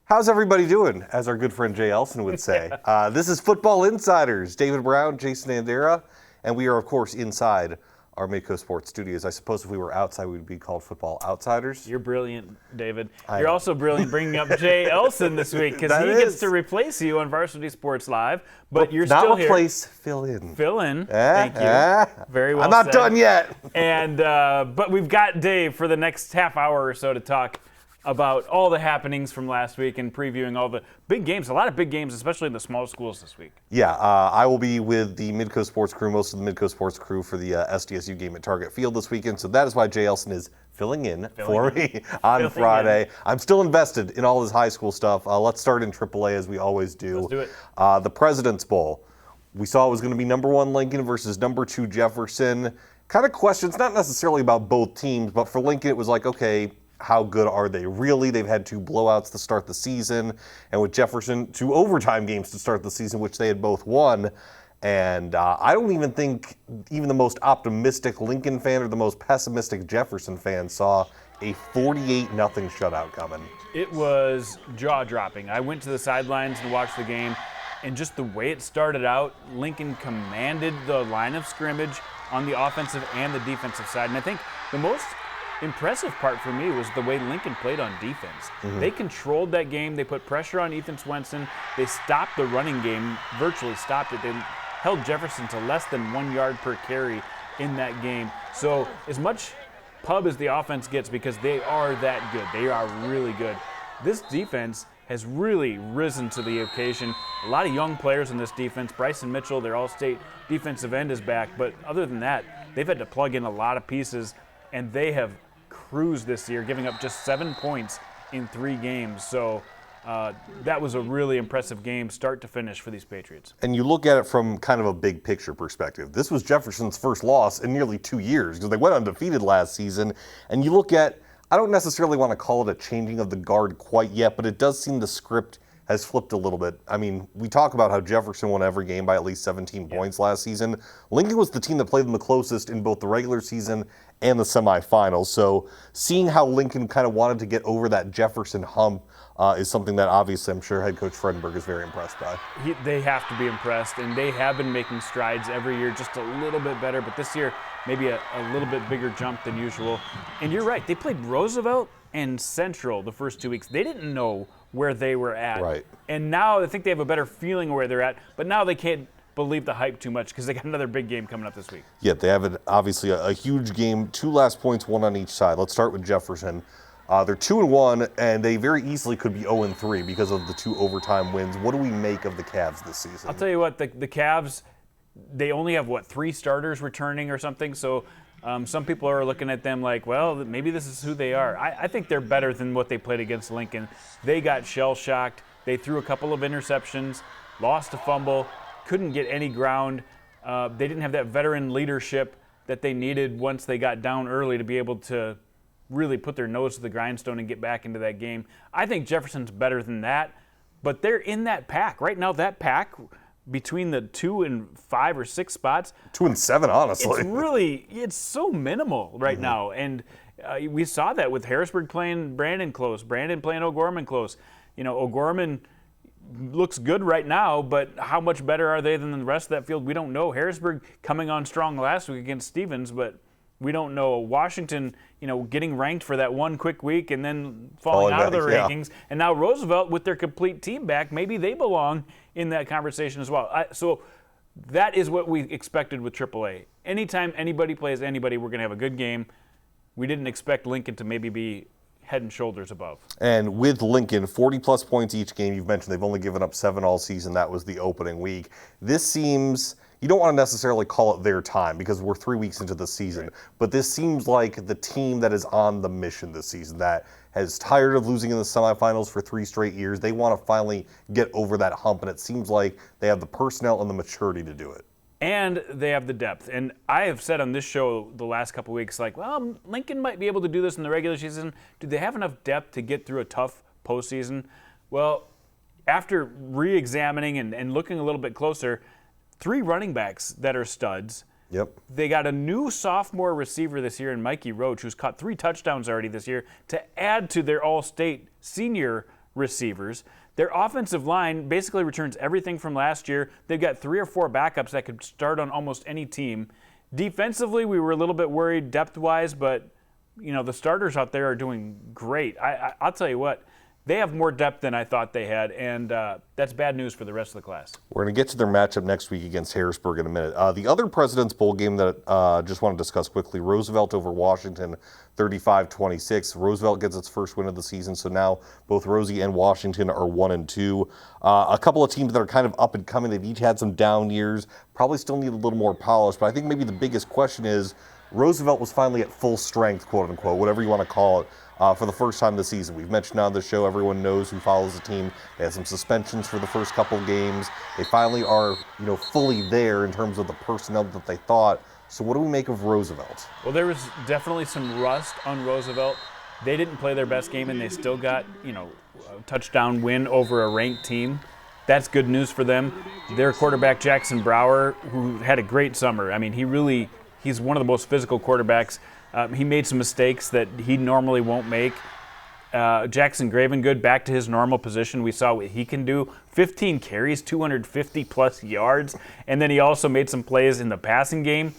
How's everybody doing, as our good friend Jay Elson would say? This is Football Insiders, David Brown, Jason Andera, and we are, of course, inside our Midco Sports studios. I suppose if we were outside, we'd be called Football Outsiders. You're brilliant, David. You're also brilliant bringing up Jay Elson this week because he gets to replace you on Varsity Sports Live, but you're still here. Not replace, fill in. Fill in, thank you. Very well I'm not said. done yet. And but we've got Dave for the next half hour or so to talk about all the happenings from last week and previewing all the big games, a lot of big games, especially in the small schools this week. Yeah, I will be with the Midco Sports crew, most of the Midco Sports crew for the SDSU game at Target Field this weekend. So that is why Jay Elson is filling in for me on Friday. I'm still invested in all his high school stuff. Let's start in AAA as we always do. Let's do it. The President's Bowl. We saw it was going to be number 1 Lincoln versus number 2 Jefferson. Kind of questions, not necessarily about both teams, but for Lincoln it was like, okay, how good are they really? They've had 2 blowouts to start the season, and with Jefferson, 2 overtime games to start the season, which they had both won. And I don't even think even the most optimistic Lincoln fan or the most pessimistic Jefferson fan saw a 48-0 shutout coming. It was jaw-dropping. I went to the sidelines and watched the game, and just the way it started out, Lincoln commanded the line of scrimmage on the offensive and the defensive side. And I think the most impressive part for me was the way Lincoln played on defense. They controlled that game. They put pressure on Ethan Swenson. They stopped the running game, virtually stopped it. They held Jefferson to less than 1 yard per carry in that game. So as much pub as the offense gets, because they are that good. They are really good. This defense has really risen to the occasion. A lot of young players in this defense. Bryson Mitchell, their all-state defensive end, is back. But other than that, they've had to plug in a lot of pieces, and they have cruised this year, giving up just 7 points in 3 games. So that was a really impressive game, start to finish, for these Patriots. And you look at it from kind of a big picture perspective. This was Jefferson's first loss in nearly 2 years because they went undefeated last season. And you look at, I don't necessarily want to call it a changing of the guard quite yet, but it does seem the script has flipped a little bit. I mean, we talk about how Jefferson won every game by at least 17 points last season. Lincoln was the team that played them the closest in both the regular season and the semifinals. So seeing how Lincoln kind of wanted to get over that Jefferson hump is something that obviously I'm sure head coach Fredenberg is very impressed by. They have to be impressed, and they have been making strides every year, just a little bit better, but this year maybe a little bit bigger jump than usual. And you're right, they played Roosevelt and Central the first 2 weeks. They didn't know where they were at. Right. And now I think they have a better feeling of where they're at, but now they can't believe the hype too much because they got another big game coming up this week. Yeah, they have obviously a huge game, 2 last points, 1 on each side. Let's start with Jefferson. They're 2-1, and they very easily could be 0-3 because of the 2 overtime wins. What do we make of the Cavs this season? I'll tell you what, the Cavs, they only have, 3 starters returning or something, so some people are looking at them like, well, maybe this is who they are. I think they're better than what they played against Lincoln. They got shell-shocked. They threw a couple of interceptions, lost a fumble, couldn't get any ground. They didn't have that veteran leadership that they needed once they got down early to be able to really put their nose to the grindstone and get back into that game. I think Jefferson's better than that, but they're in that pack. Right now, that pack between the 2 and 5 or 6 spots. 2 and 7, honestly. It's so minimal right now. And we saw that with Harrisburg playing Brandon close, Brandon playing O'Gorman close. You know, O'Gorman looks good right now, but how much better are they than the rest of that field? We don't know. Harrisburg coming on strong last week against Stevens, but we don't know. Washington, getting ranked for that one quick week and then falling out of the rankings. Yeah. And now Roosevelt with their complete team back, maybe they belong in that conversation as well. So that is what we expected with AAA. Anytime anybody plays anybody, we're going to have a good game. We didn't expect Lincoln to maybe be head and shoulders above. And with Lincoln, 40-plus points each game. You've mentioned they've only given up 7 all season. That was the opening week. This seems, you don't want to necessarily call it their time because we're 3 weeks into the season, but this seems like the team that is on the mission this season, that has tired of losing in the semifinals for 3 straight years. They want to finally get over that hump, and it seems like they have the personnel and the maturity to do it. And they have the depth. And I have said on this show the last couple of weeks, well, Lincoln might be able to do this in the regular season. Do they have enough depth to get through a tough postseason? Well, after re-examining and looking a little bit closer, 3 running backs that are studs. Yep. They got a new sophomore receiver this year in Mikey Roach, who's caught 3 touchdowns already this year, to add to their all-state senior receivers. Their offensive line basically returns everything from last year. They've got 3 or 4 backups that could start on almost any team. Defensively, we were a little bit worried depth-wise, but the starters out there are doing great. I'll tell you what, they have more depth than I thought they had, and that's bad news for the rest of the class. We're going to get to their matchup next week against Harrisburg in a minute. The other President's Bowl game that just want to discuss quickly, Roosevelt over Washington, 35-26. Roosevelt gets its first win of the season, so now both Rosie and Washington are 1-2. A couple of teams that are kind of up and coming. They've each had some down years, probably still need a little more polish, but I think maybe the biggest question is Roosevelt was finally at full strength, quote unquote, whatever you want to call it, for the first time this season. We've mentioned on the show, everyone knows who follows the team. They had some suspensions for the first couple of games. They finally are, fully there in terms of the personnel that they thought. So what do we make of Roosevelt? Well, there was definitely some rust on Roosevelt. They didn't play their best game, and they still got, a touchdown win over a ranked team. That's good news for them. Their quarterback, Jackson Brower, who had a great summer. I mean, he's one of the most physical quarterbacks. He made some mistakes that he normally won't make. Jackson Gravengood back to his normal position. We saw what he can do. 15 carries, 250-plus yards. And then he also made some plays in the passing game.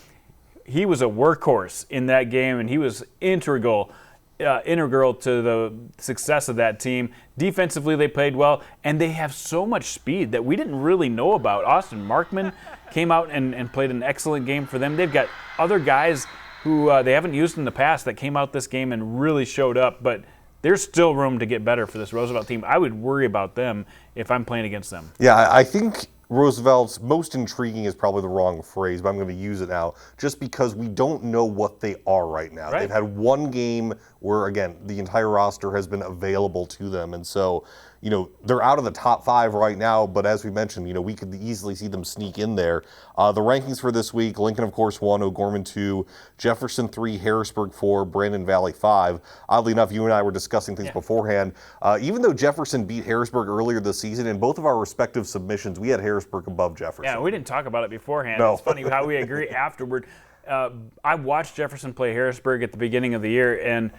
He was a workhorse in that game, and he was integral to the success of that team. Defensively, they played well, and they have so much speed that we didn't really know about. Austin Markman came out and played an excellent game for them. They've got other guys who they haven't used in the past that came out this game and really showed up, but there's still room to get better for this Roosevelt team. I would worry about them if I'm playing against them. Yeah, I think Roosevelt's most intriguing is probably the wrong phrase, but I'm going to use it now just because we don't know what they are right now. Right. They've had one game where, again, the entire roster has been available to them, and so they're out of the top 5 right now, but as we mentioned, we could easily see them sneak in there. The rankings for this week, Lincoln, of course, 1, O'Gorman 2, Jefferson 3, Harrisburg 4, Brandon Valley 5. Oddly enough, you and I were discussing things beforehand. Even though Jefferson beat Harrisburg earlier this season, in both of our respective submissions, we had Harrisburg above Jefferson. Yeah, we didn't talk about it beforehand. No. It's funny how we agree afterward. I watched Jefferson play Harrisburg at the beginning of the year, and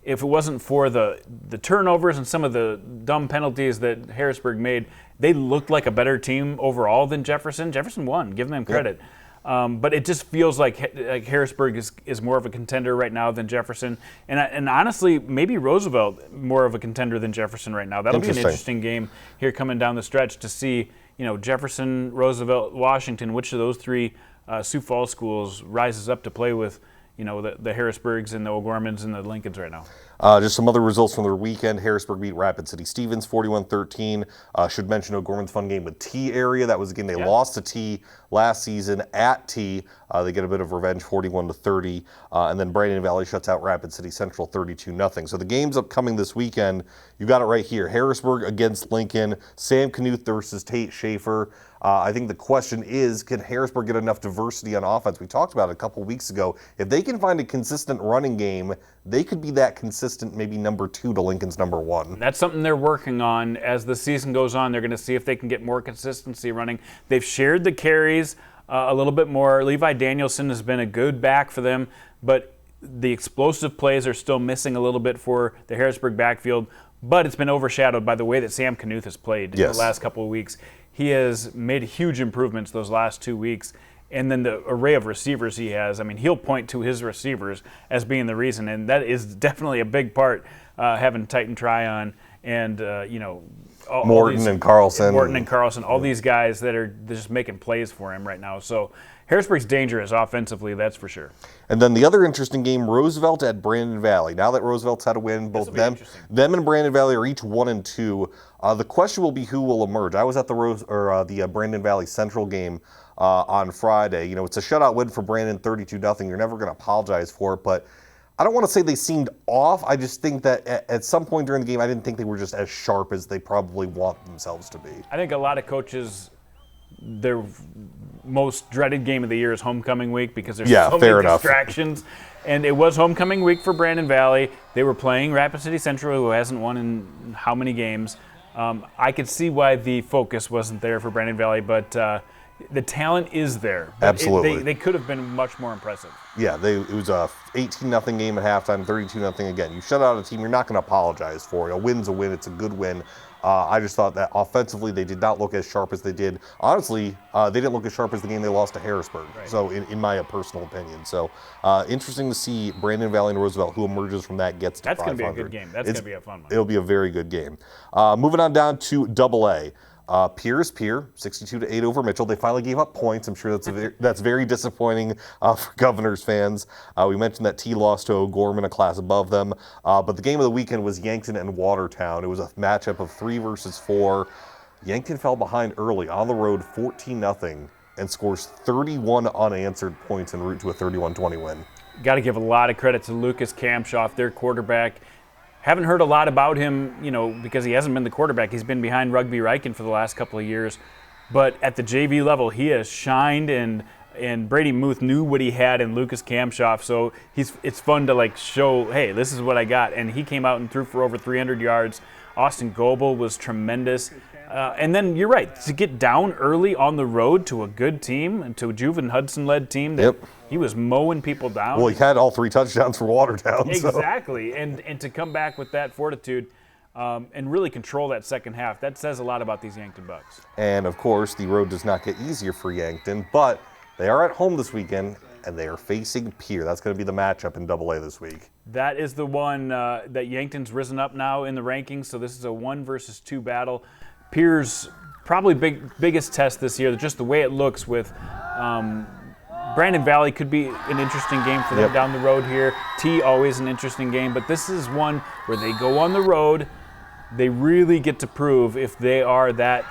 if it wasn't for the turnovers and some of the dumb penalties that Harrisburg made, they looked like a better team overall than Jefferson. Jefferson won, give them credit. Yep. But it just feels like Harrisburg is more of a contender right now than Jefferson. And honestly, maybe Roosevelt more of a contender than Jefferson right now. That'll be an interesting game here coming down the stretch to see, Jefferson, Roosevelt, Washington, which of those 3 Sioux Falls schools rises up to play with the Harrisburgs and the O'Gormans and the Lincolns right now. Just some other results from their weekend. Harrisburg beat Rapid City Stevens 41-13. Should mention O'Gorman's fun game with T area. That was a game they lost to T last season at T. They get a bit of revenge 41-30. And then Brandon Valley shuts out Rapid City Central 32-0. So the games upcoming this weekend, you got it right here. Harrisburg against Lincoln. Sam Knuth versus Tate Schaefer. I think the question is, can Harrisburg get enough diversity on offense? We talked about it a couple weeks ago. If they can find a consistent running game, they could be that consistent, maybe number 2 to Lincoln's number 1. That's something they're working on. As the season goes on, they're going to see if they can get more consistency running. They've shared the carries a little bit more. Levi Danielson has been a good back for them, but the explosive plays are still missing a little bit for the Harrisburg backfield, but it's been overshadowed by the way that Sam Knuth has played in the last couple of weeks. He has made huge improvements those last 2 weeks. And then the array of receivers he has, I mean, he'll point to his receivers as being the reason. And that is definitely a big part, having Titan Tryon and, Morton and Carlson. All these guys that are just making plays for him right now. So Harrisburg's dangerous offensively, that's for sure. And then the other interesting game, Roosevelt at Brandon Valley. Now that Roosevelt's had a win, both them and Brandon Valley are each 1-2. The question will be who will emerge. I was at the Brandon Valley Central game on Friday. It's a shutout win for Brandon, 32-0. You're never going to apologize for it, but I don't want to say they seemed off. I just think that at some point during the game, I didn't think they were just as sharp as they probably want themselves to be. I think a lot of coaches, their most dreaded game of the year is homecoming week because there's so many distractions. And it was homecoming week for Brandon Valley. They were playing Rapid City Central, who hasn't won in how many games. I could see why the focus wasn't there for Brandon Valley, but the talent is there. But Absolutely. They could have been much more impressive. Yeah, it was a 18-0 game at halftime, 32-0 again. You shut out a team, you're not going to apologize for it. A win's a win. It's a good win. I just thought that offensively they did not look as sharp as they did. Honestly, they didn't look as sharp as the game they lost to Harrisburg. Right. So, in my personal opinion. So, interesting to see Brandon Valley and Roosevelt, who emerges from that, gets to 500. That's going to be a good game. That's going to be a fun one. It'll be a very good game. Moving on down to AA. Pierre is Pierre, 62-8 over Mitchell. They finally gave up points. I'm sure that's very disappointing for Governors fans. We mentioned that T lost to O'Gorman, a class above them. But the game of the weekend was Yankton and Watertown. It was a matchup of 3 versus 4. Yankton fell behind early on the road 14-0 and scores 31 unanswered points en route to a 31-20 win. Got to give a lot of credit to Lucas Kamshoff, their quarterback. Haven't heard a lot about him, because he hasn't been the quarterback. He's been behind Rugby Riken for the last couple of years. But at the JV level, he has shined, and Brady Muth knew what he had in Lucas Kamshoff. So it's fun to show, hey, this is what I got. And he came out and threw for over 300 yards. Austin Goebel was tremendous. And then you're right, to get down early on the road to a good team, and to a Juven Hudson-led team, that he was mowing people down. Well, he had all 3 touchdowns for Watertown. Exactly, and to come back with that fortitude and really control that second half, that says a lot about these Yankton Bucks. And, of course, the road does not get easier for Yankton, but they are at home this weekend, and they are facing Pierre. That's going to be the matchup in AA this week. That is the one that Yankton's risen up now in the rankings, so this is a 1 versus 2 battle. Pierre's probably biggest test this year, just the way it looks with Brandon Valley could be an interesting game for them down the road here. T, always an interesting game, but this is one where they go on the road. They really get to prove if they are that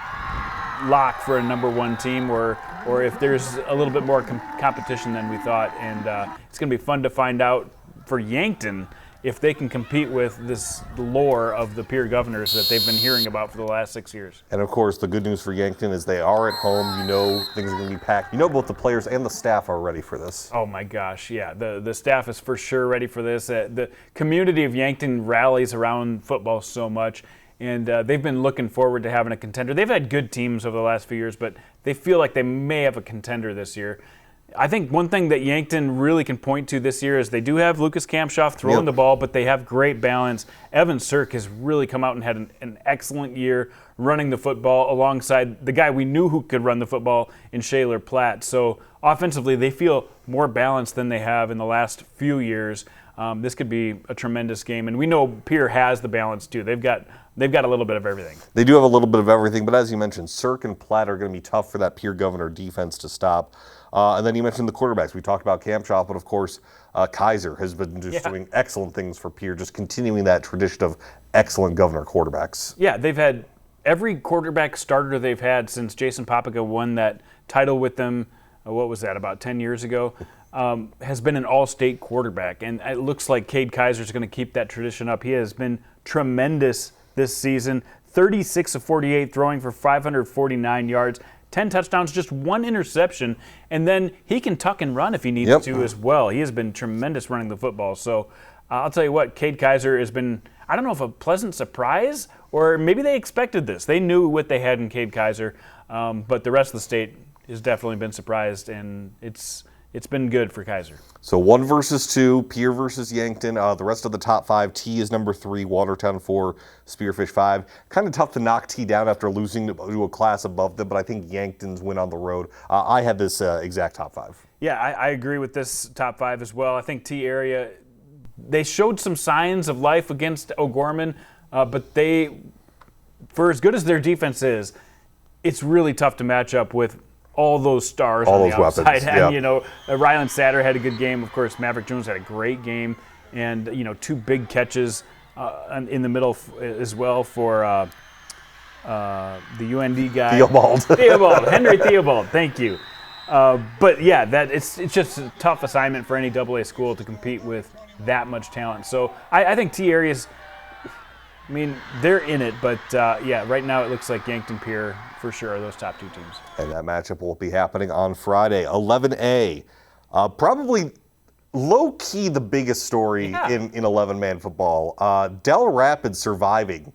lock for a number 1 team, or if there's a little bit more competition than we thought. And it's going to be fun to find out for Yankton if they can compete with this lore of the Pierre Governors that they've been hearing about for the last 6 years. And, of course, the good news for Yankton is they are at home. Things are going to be packed. Both the players and the staff are ready for this. Oh, my gosh, yeah. The staff is for sure ready for this. The community of Yankton rallies around football so much, and they've been looking forward to having a contender. They've had good teams over the last few years, but they feel like they may have a contender this year. I think one thing that Yankton really can point to this year is they do have Lucas Kamshoff throwing the ball, but they have great balance. Evan Sirk has really come out and had an excellent year running the football alongside the guy we knew who could run the football in Shaler Platt. So offensively, they feel more balanced than they have in the last few years. This could be a tremendous game, and we know Pierre has the balance too. They've got a little bit of everything. They do have a little bit of everything, but as you mentioned, Sirk and Platt are going to be tough for that Pierre Governor defense to stop. And then you mentioned the quarterbacks. We talked about Kamshoff, but of course, Kaiser has been just doing excellent things for Pierre, just continuing that tradition of excellent Governor quarterbacks. Yeah, they've had every quarterback starter they've had since Jason Papica won that title with them, what was that, about 10 years ago, has been an all-state quarterback. And it looks like Cade Kaiser is going to keep that tradition up. He has been tremendous this season, 36 of 48, throwing for 549 yards. 10 touchdowns, just 1 interception, and then he can tuck and run if he needs to as well. He has been tremendous running the football. So I'll tell you what, Cade Kaiser has been, I don't know if a pleasant surprise, or maybe they expected this. They knew what they had in Cade Kaiser, but the rest of the state has definitely been surprised, and it's been good for Kaiser. So 1 versus 2, Pierre versus Yankton. The rest of the top 5, T is number 3, Watertown 4, Spearfish 5. Kind of tough to knock T down after losing to a class above them, but I think Yankton's win on the road. I had this exact top 5. Yeah, I agree with this top 5 as well. I think T area, they showed some signs of life against O'Gorman, but for as good as their defense is, it's really tough to match up with all those stars all on those the outside. weapons. And, Ryland Satter had a good game. Of course, Maverick Jones had a great game. And, 2 big catches in the middle as well for the UND guy. Theobald. Henry Theobald. Thank you. But, yeah, it's just a tough assignment for any AA school to compete with that much talent. So I think T areas, they're in it. But, right now it looks like Yankton Pierre for sure are those top 2 teams. And that matchup will be happening on Friday, 11A. Probably low-key the biggest story in 11-man football. Del Rapids surviving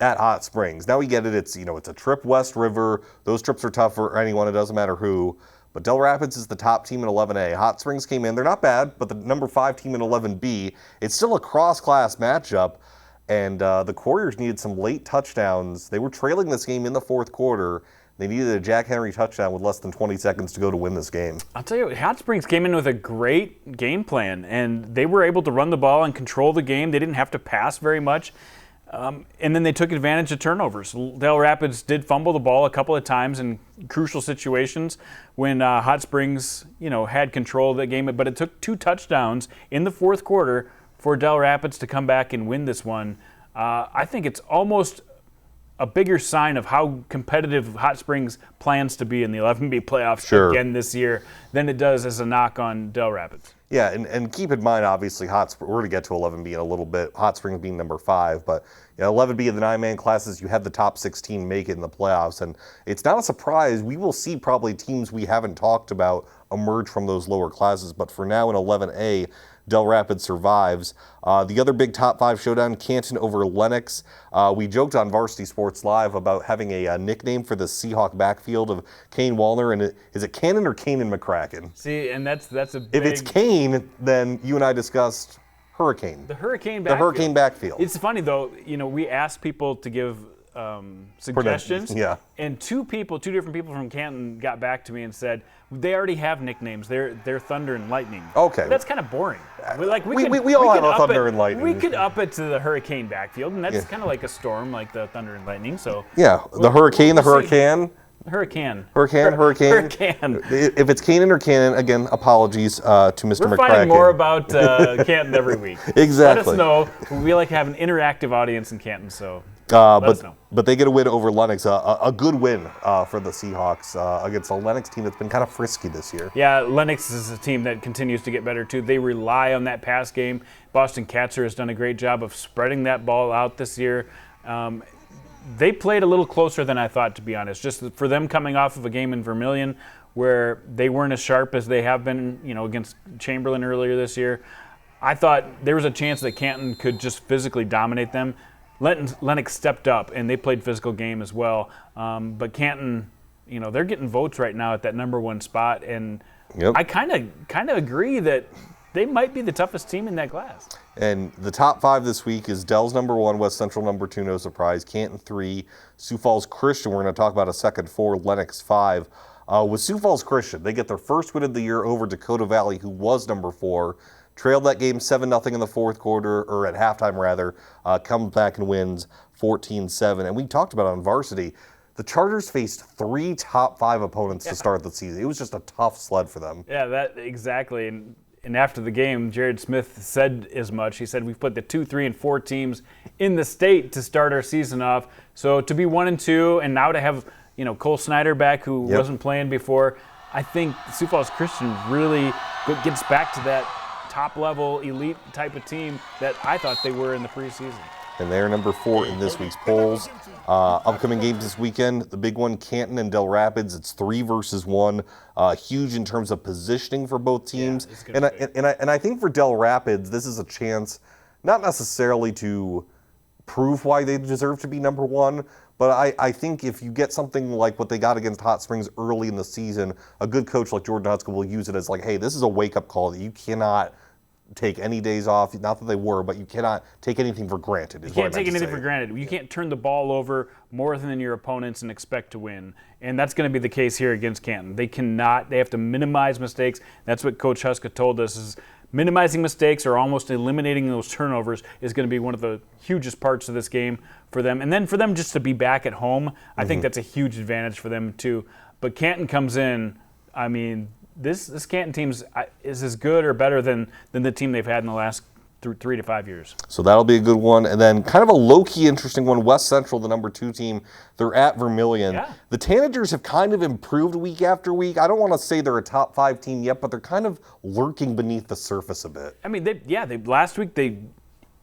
at Hot Springs. Now we get it. It's it's a trip West River. Those trips are tough for anyone. It doesn't matter who. But Del Rapids is the top team in 11A. Hot Springs came in. They're not bad, but the number 5 team in 11B. It's still a cross-class matchup, and the Couriers needed some late touchdowns. They were trailing this game in the fourth quarter. They needed a Jack Henry touchdown with less than 20 seconds to go to win this game. I'll tell you, Hot Springs came in with a great game plan, and they were able to run the ball and control the game. They didn't have to pass very much. And then they took advantage of turnovers. Del Rapids did fumble the ball a couple of times in crucial situations when Hot Springs, had control of the game. But it took 2 touchdowns in the fourth quarter for Del Rapids to come back and win this one. I think it's almost a bigger sign of how competitive Hot Springs plans to be in the 11B playoffs again this year than it does as a knock on Del Rapids. Yeah, and keep in mind, obviously, we're going to get to 11B in a little bit, Hot Springs being number 5, but 11B of the 9-man classes, you had the top 16 make it in the playoffs, and it's not a surprise. We will see probably teams we haven't talked about emerge from those lower classes, but for now in 11A, Del Rapids survives. The other big top 5 showdown, Yankton over Lennox. We joked on Varsity Sports Live about having a nickname for the Seahawk backfield of Kane Wallner, and is it Cannon or Kanan McCracken? See, and that's a big... If it's Kane, then you and I discussed Hurricane. The Hurricane backfield. The Hurricane backfield. It's funny, though, we asked people to give suggestions, and two different people from Canton got back to me and said they already have nicknames. They're Thunder and Lightning. Okay. But that's kind of boring. We all have a Thunder and Lightning. We could up it to the Hurricane backfield, and that's kind of like a storm, like the Thunder and Lightning. So the Hurricane, the Hurricane. Hurricane. If it's Kanan or Cannon, again, apologies to Mr. McCracken. We're finding more about Canton every week. Exactly. Let us know. We like to have an interactive audience in Canton, so let us know. But they get a win over Lennox, a good win for the Seahawks against a Lennox team that's been kind of frisky this year. Yeah, Lennox is a team that continues to get better, too. They rely on that pass game. Boston Katzer has done a great job of spreading that ball out this year. They played a little closer than I thought, to be honest. Just for them coming off of a game in Vermilion where they weren't as sharp as they have been, against Chamberlain earlier this year. I thought there was a chance that Canton could just physically dominate them. Lennox stepped up, and they played physical game as well. But Canton, they're getting votes right now at that number 1 spot, and I kind of agree that they might be the toughest team in that class. And the top 5 this week is Dell's number 1, West Central number 2, no surprise, Canton 3, Sioux Falls Christian, we're going to talk about a second 4, Lennox 5. With Sioux Falls Christian, they get their first win of the year over Dakota Valley, who was number 4, trailed that game 7-0 in the fourth quarter, or at halftime rather, comes back and wins 14-7. And we talked about it on Varsity. The Chargers faced 3 top 5 opponents to start the season. It was just a tough sled for them. Yeah, that exactly. And after the game, Jared Smith said as much. He said, we've put the 2, 3, and 4 teams in the state to start our season off. So to be 1-2 and now to have, Cole Snyder back, who wasn't playing before, I think Sioux Falls Christian really gets back to that top-level elite type of team that I thought they were in the preseason. And they're number 4 in this week's polls. Upcoming games this weekend, the big one, Canton and Del Rapids. It's 3 versus 1. Huge in terms of positioning for both teams. And I think for Del Rapids, this is a chance, not necessarily to prove why they deserve to be number 1, but I think if you get something like what they got against Hot Springs early in the season, a good coach like Jordan Hutskill will use it as like, hey, this is a wake-up call that you cannot take any days off, not that they were, but you cannot take anything for granted. You can't take anything for granted. You can't turn the ball over more than your opponents and expect to win. And that's going to be the case here against Canton. They have to minimize mistakes. That's what Coach Huska told us, is minimizing mistakes or almost eliminating those turnovers is going to be one of the hugest parts of this game for them. And then for them just to be back at home, I think that's a huge advantage for them too. But Canton comes in, this Canton team is as good or better than the team they've had in the last 3 to 5 years. So that'll be a good one. And then kind of a low-key interesting one, West Central, the number 2 team. They're at Vermilion. Yeah. The Tanagers have kind of improved week after week. I don't want to say they're a top 5 team yet, but they're kind of lurking beneath the surface a bit. Last week they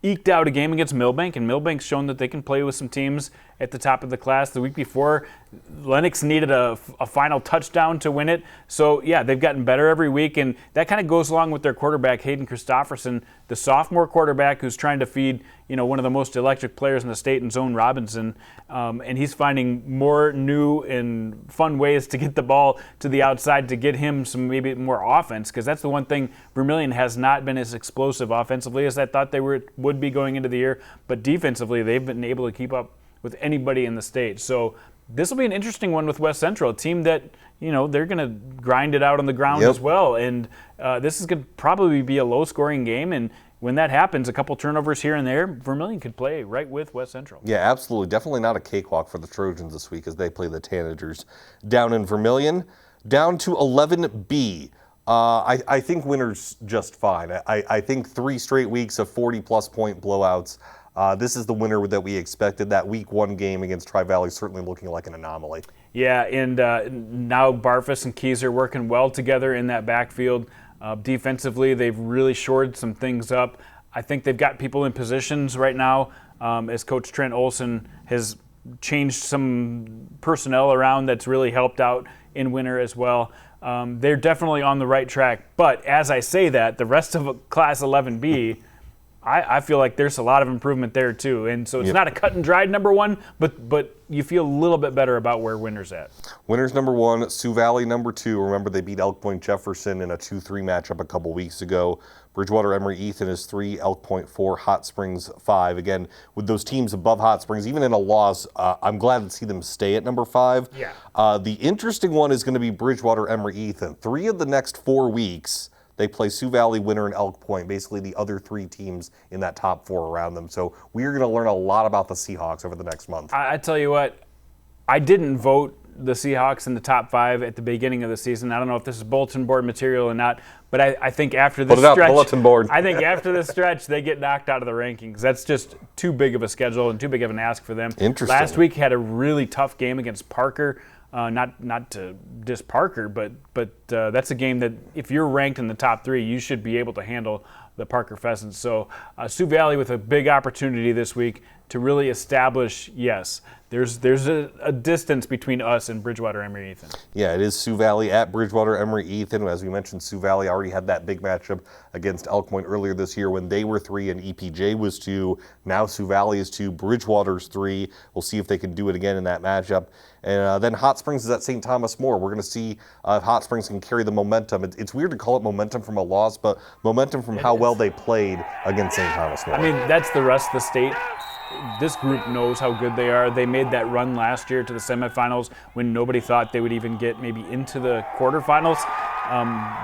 eked out a game against Millbank, and Millbank's shown that they can play with some teams at the top of the class. The week before, Lennox needed a final touchdown to win it. So, they've gotten better every week, and that kind of goes along with their quarterback, Hayden Christofferson, the sophomore quarterback who's trying to feed, one of the most electric players in the state in Zone Robinson, and he's finding more new and fun ways to get the ball to the outside to get him some maybe more offense, because that's the one thing. Vermilion has not been as explosive offensively as I thought they would be going into the year, but defensively they've been able to keep up with anybody in the state. So this will be an interesting one with West Central, a team that, they're going to grind it out on the ground as well. And this is going to probably be a low-scoring game. And when that happens, a couple turnovers here and there, Vermilion could play right with West Central. Yeah, absolutely. Definitely not a cakewalk for the Trojans this week as they play the Tanagers down in Vermilion. Down to 11B. I think winner's just fine. I think 3 straight weeks of 40-plus point blowouts. This is the winner that we expected. That week 1 game against Tri-Valley certainly looking like an anomaly. Yeah, and now Barfus and Keys are working well together in that backfield. Defensively, they've really shored some things up. I think they've got people in positions right now, as Coach Trent Olson has changed some personnel around that's really helped out in winter as well. They're definitely on the right track. But as I say that, the rest of Class 11B, I feel like there's a lot of improvement there too. And so it's not a cut and dried number 1, but you feel a little bit better about where Winter's at. Winter's number 1, Sioux Valley number 2. Remember, they beat Elk Point Jefferson in a 2-3 matchup a couple weeks ago. Bridgewater Emory Ethan is 3, Elk Point 4, Hot Springs 5. Again, with those teams above Hot Springs, even in a loss, I'm glad to see them stay at number 5. Yeah. The interesting one is going to be Bridgewater Emory Ethan. 3 of the next 4 weeks, they play Sioux Valley, Winter, and Elk Point, basically the other 3 teams in that top 4 around them. So we are going to learn a lot about the Seahawks over the next month. I tell you what, I didn't vote the Seahawks in the top 5 at the beginning of the season. I don't know if this is bulletin board material or not, but I think after this stretch, bulletin board. I think after this stretch, they get knocked out of the rankings. That's just too big of a schedule and too big of an ask for them. Interesting. Last week had a really tough game against Parker. Not to diss Parker, but that's a game that if you're ranked in the top 3, you should be able to handle the Parker Pheasants. So Sioux Valley with a big opportunity this week to really establish, yes, there's a distance between us and Bridgewater Emory Ethan. Yeah, it is Sioux Valley at Bridgewater Emory Ethan. As we mentioned, Sioux Valley already had that big matchup against Elk Point earlier this year when they were 3 and EPJ was 2. Now Sioux Valley is 2, Bridgewater's 3. We'll see if they can do it again in that matchup. And then Hot Springs is at St. Thomas More. We're going to see if Hot Springs can carry the momentum. It's weird to call it momentum from a loss, but momentum from how well they played against St. Thomas More. I mean, that's the rest of the state. This group knows how good they are. They made that run last year to the semifinals when nobody thought they would even get maybe into the quarterfinals.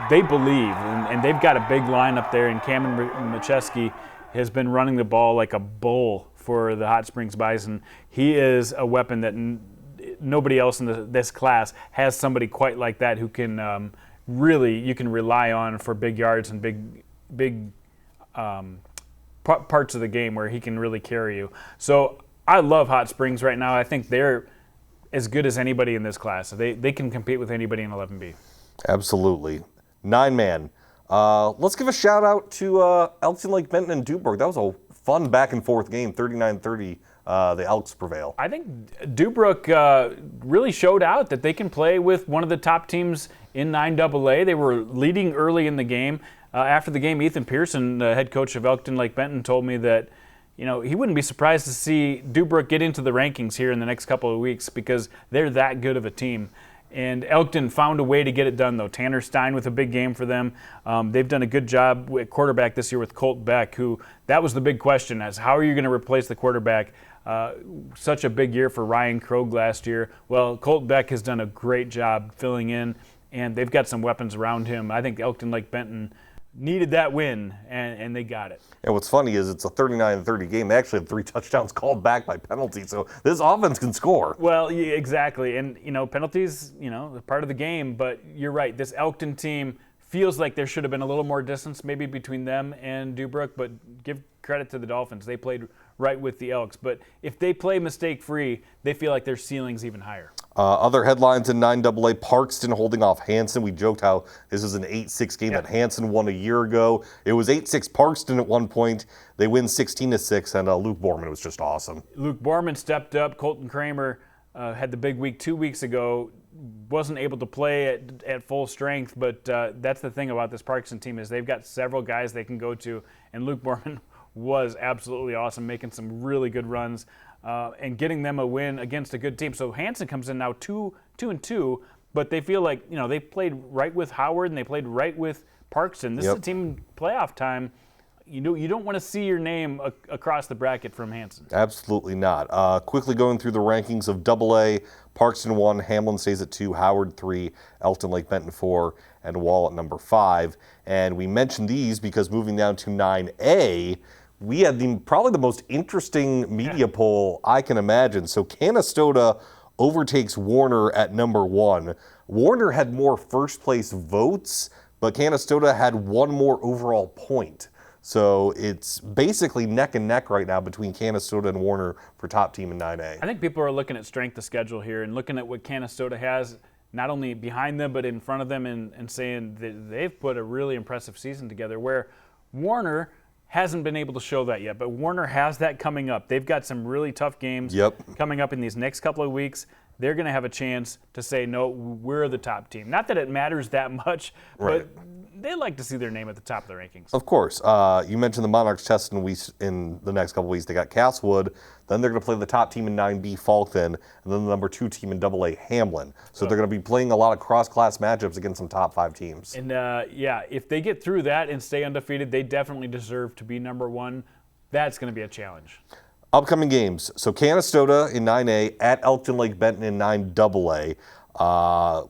They believe, and they've got a big line up there, and Cameron Macheski has been running the ball like a bull for the Hot Springs Bison. He is a weapon that nobody else in this class has somebody quite like that who can really, you can rely on for big yards and big parts of the game where he can really carry you. So I love Hot Springs right now. I think they're as good as anybody in this class. They can compete with anybody in 11B. Absolutely. 9-man. Let's give a shout out to Elkton, Lake Benton, and Dubourg. That was a fun back and forth game, 39-30. The Elks prevail. I think Dubourg really showed out that they can play with one of the top teams in 9AA. They were leading early in the game. After the game, Ethan Pearson, the head coach of Elkton Lake Benton, told me that he wouldn't be surprised to see Dubourg get into the rankings here in the next couple of weeks because they're that good of a team. And Elkton found a way to get it done, though. Tanner Stein with a big game for them. They've done a good job at quarterback this year with Colt Beck, who that was the big question, as how are you going to replace the quarterback? Such a big year for Ryan Krogh last year. Well, Colt Beck has done a great job filling in, and they've got some weapons around him. I think Elkton Lake Benton needed that win, and they got it. And what's funny is it's a 39-30 game. They actually had 3 touchdowns called back by penalty, so this offense can score. Well, yeah, exactly. And, penalties, are part of the game, but you're right. This Elkton team feels like there should have been a little more distance maybe between them and Dubourg, but give credit to the Dolphins. They played right with the Elks. But if they play mistake-free, they feel like their ceiling's even higher. Other headlines in 9AA, Parkston holding off Hanson. We joked how this was an 8-6 game that Hanson won a year ago. It was 8-6 Parkston at one point. They win 16-6, and Luke Borman was just awesome. Luke Borman stepped up. Colton Kramer had the big week 2 weeks ago. Wasn't able to play at full strength, but that's the thing about this Parkston team is they've got several guys they can go to, and Luke Borman was absolutely awesome, making some really good runs and getting them a win against a good team. So Hanson comes in now 2-2, but they feel like, they played right with Howard and they played right with Parkston. This is a team in playoff time. You don't want to see your name across the bracket from Hanson. Absolutely not. Quickly going through the rankings of AA, Parkston 1, Hamlin stays at 2, Howard 3, Elkton Lake Benton 4, and Wall at number 5. And we mentioned these because moving down to 9A, we had probably the most interesting media poll I can imagine. So Canastota overtakes Warner at number 1. Warner had more first place votes, but Canastota had one more overall point. So it's basically neck and neck right now between Canastota and Warner for top team in 9A. I think people are looking at strength of schedule here and looking at what Canastota has, not only behind them but in front of them, and saying that they've put a really impressive season together, where Warner hasn't been able to show that yet. But Warner has that coming up. They've got some really tough games coming up in these next couple of weeks. They're going to have a chance to say, no, we're the top team. Not that it matters that much, but they like to see their name at the top of the rankings. Of course. You mentioned the Monarchs test in the next couple weeks. They got Castlewood. Then they're going to play the top team in 9B, Falkton, and then the number 2 team in AA, Hamlin. So they're going to be playing a lot of cross-class matchups against some top 5 teams. And, if they get through that and stay undefeated, they definitely deserve to be number 1. That's going to be a challenge. Upcoming games. So Canastota in 9A, at Elkton Lake Benton in 9AA.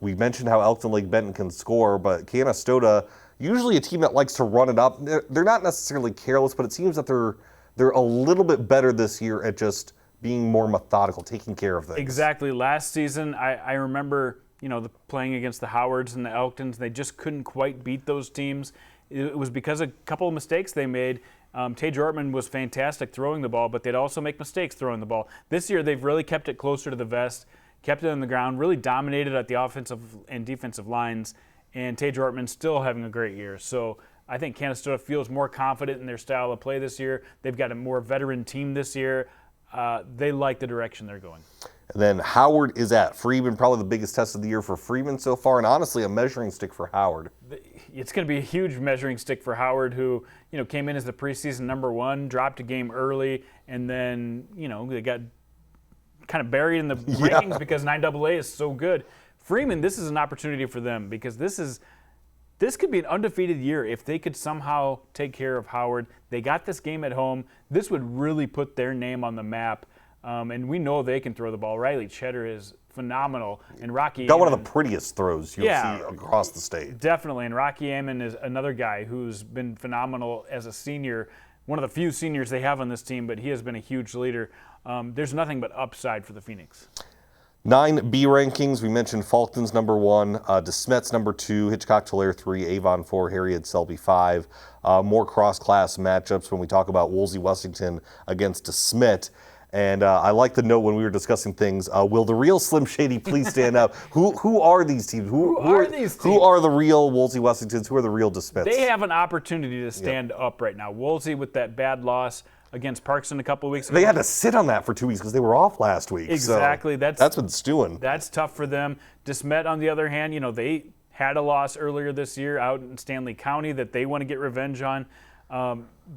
We mentioned how Elkton Lake Benton can score, but Canastota, usually a team that likes to run it up. They're not necessarily careless, but it seems that they're a little bit better this year at just being more methodical, taking care of things. Exactly. Last season, I remember, playing against the Howards and the Elktons. They just couldn't quite beat those teams. It was because of a couple of mistakes they made. Tage Ortman was fantastic throwing the ball, but they'd also make mistakes throwing the ball. This year, they've really kept it closer to the vest, kept it on the ground, really dominated at the offensive and defensive lines, and Tage Ortman still having a great year. So I think Canastota feels more confident in their style of play this year. They've got a more veteran team this year. They like the direction they're going. And then Howard is at Freeman, probably the biggest test of the year for Freeman so far, and honestly a measuring stick for Howard. It's going to be a huge measuring stick for Howard, who came in as the preseason number 1, dropped a game early, and then they got kind of buried in the rankings because 9AA is so good. Freeman, this is an opportunity for them because this could be an undefeated year if they could somehow take care of Howard. They got this game at home. This would really put their name on the map. And we know they can throw the ball. Riley Cheddar is phenomenal. And Rocky got Amon, one of the prettiest throws you'll see across the state. Definitely. And Rocky Amon is another guy who's been phenomenal as a senior. One of the few seniors they have on this team, but he has been a huge leader. There's nothing but upside for the Phoenix. 9B rankings, we mentioned Falkton's number 1, DeSmet's number 2, Hitchcock-Tulare 3, Avon 4, Harriet Selby 5. More cross-class matchups when we talk about Woolsey-Westington against DeSmet. And I like to note when we were discussing things, will the real Slim Shady please stand up? Who are these teams? Who are these teams? Who are the real Woolsey-Westingtons? Who are the real DeSmets? They have an opportunity to stand up right now. Woolsey with that bad loss against Parkston a couple of weeks ago. They had to sit on that for 2 weeks because they were off last week. Exactly. So that's been stewing. That's tough for them. DeSmet, on the other hand, they had a loss earlier this year out in Stanley County that they want to get revenge on.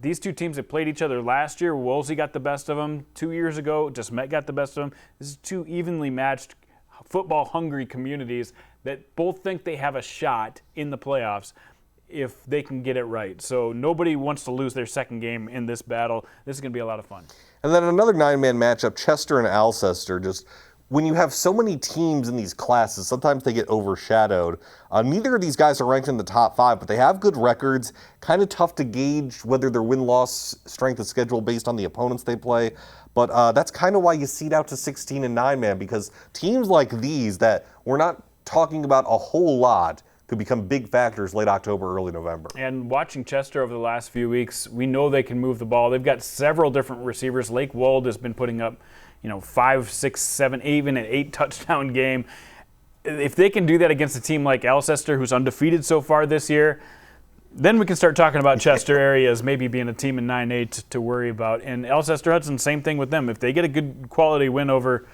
These two teams that played each other last year, Woolsey got the best of them. 2 years ago, DeSmet got the best of them. This is two evenly matched football-hungry communities that both think they have a shot in the playoffs if they can get it right. So nobody wants to lose their second game in this battle. This is going to be a lot of fun. And then another 9-man matchup, Chester and Alcester. Just when you have so many teams in these classes, sometimes they get overshadowed. Neither of these guys are ranked in the top 5, but they have good records. Kind of tough to gauge whether their win-loss strength of schedule based on the opponents they play. But that's kind of why you seed out to 16 and 9-man, because teams like these that we're not talking about a whole lot could become big factors late October, early November. And watching Chester over the last few weeks, we know they can move the ball. They've got several different receivers. Lake Wold has been putting up 5, 6, 7, even an 8 touchdown game. If they can do that against a team like Alcester, who's undefeated so far this year, then we can start talking about Chester area as maybe being a team in 9A to worry about. And Alcester Hudson, same thing with them. If they get a good quality win over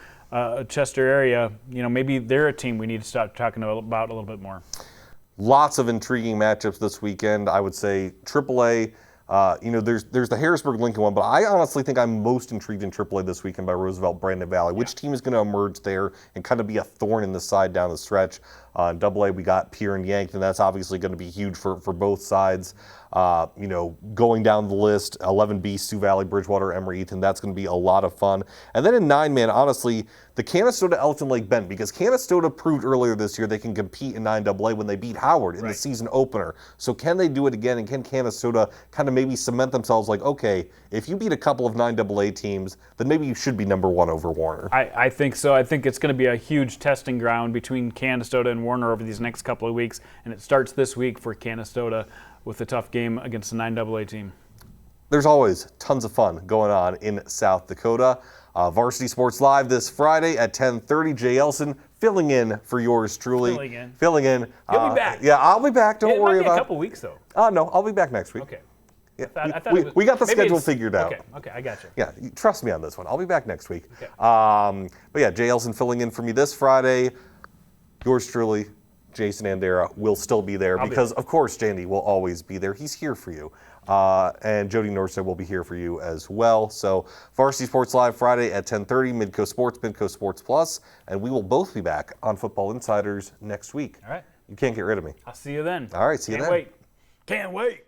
Chester area, maybe they're a team we need to start talking about a little bit more. Lots of intriguing matchups this weekend. I would say AAA, There's the Harrisburg Lincoln one, but I honestly think I'm most intrigued in AAA this weekend by Roosevelt Brandon Valley. Which team is going to emerge there and kind of be a thorn in the side down the stretch? In AA, we got Pierre and Yankton. That's obviously going to be huge for both sides. Going down the list, 11B, Sioux Valley, Bridgewater, Emory, Eaton. That's going to be a lot of fun. And then in 9-man, honestly, the Canastota Elton Lake Bend, because Canastota proved earlier this year they can compete in 9AA when they beat Howard in the season opener. So can they do it again? And can Canastota kind of maybe cement themselves like, okay, if you beat a couple of 9AA teams, then maybe you should be number one over Warner? I think so. I think it's going to be a huge testing ground between Canastota and Warner over these next couple of weeks. And it starts this week for Canastota with a tough game against the 9AA team. There's always tons of fun going on in South Dakota. Varsity Sports Live this Friday at 10:30. Jay Elson filling in for yours truly. Filling in. You'll be back. Yeah, I'll be back. Don't worry about it. A couple weeks, though. No, I'll be back next week. Okay. Yeah, we got the schedule figured out. Okay, I got you. Yeah, trust me on this one. I'll be back next week. Okay. But yeah, Jay Elson filling in for me this Friday. Yours truly, Jason Andera, will still be there because, of course, Jandy will always be there. He's here for you. And Jody Norstead will be here for you as well. So Varsity Sports Live Friday at 10:30, Midco Sports, Midco Sports Plus, and we will both be back on Football Insiders next week. All right. You can't get rid of me. I'll see you then. All right, see you then. Can't wait.